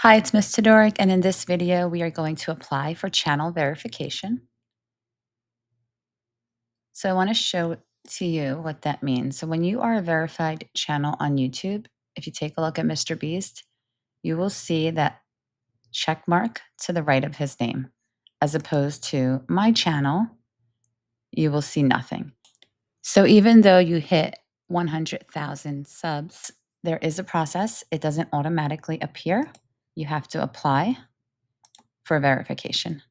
Hi, it's Miss Todoric, and in this video, we are going to apply for channel verification. So I want to show to you what that means. So when you are a verified channel on YouTube, if you take a look at Mr. Beast, you will see that check mark to the right of his name. As opposed to my channel, you will see nothing. So even though you hit 100,000 subs, there is a process. It doesn't automatically appear. You have to apply for verification.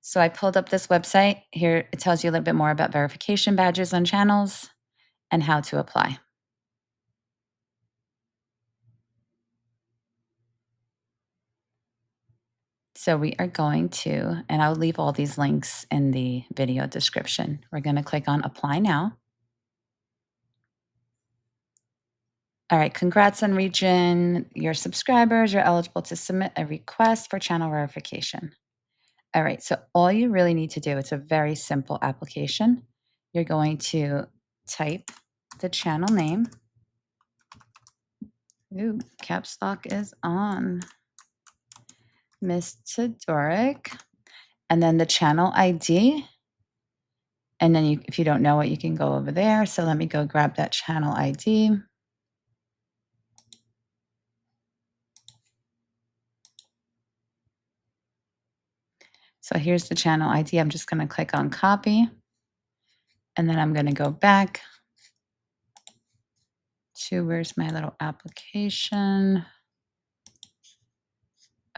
So I pulled up this website. Here it tells you a little bit more about verification badges on channels and how to apply. So we are going to, and I'll leave all these links in the video description. We're going to click on Apply Now. All right, congrats on reaching your subscribers. You're eligible to submit a request for channel verification. All right, so all you really need to do, it's a very simple application. You're going to type the channel name. Ooh, caps lock is on. Miss Todoric, and then the channel ID. And then if you don't know it, you can go over there. So let me go grab that channel ID. So here's the channel ID. I'm just going to click on copy. And then I'm going to go back to where's my little application.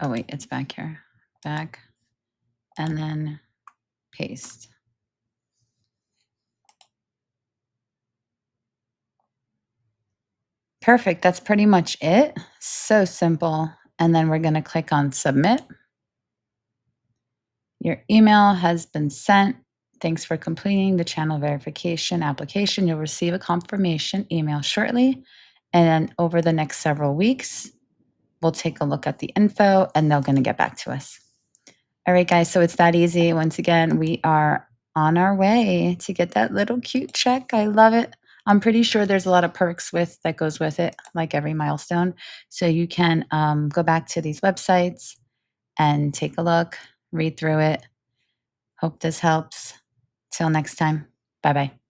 Oh, wait, it's back here. Back. And then paste. Perfect. That's pretty much it. So simple. And then we're going to click on submit. Your email has been sent. Thanks for completing the channel verification application. You'll receive a confirmation email shortly. And then over the next several weeks, we'll take a look at the info and they're going to get back to us. All right, guys. So it's that easy. Once again, we are on our way to get that little cute check. I love it. I'm pretty sure there's a lot of perks that goes with it, like every milestone. So you can go back to these websites and take a look, read through it. Hope this helps. Till next time. Bye-bye.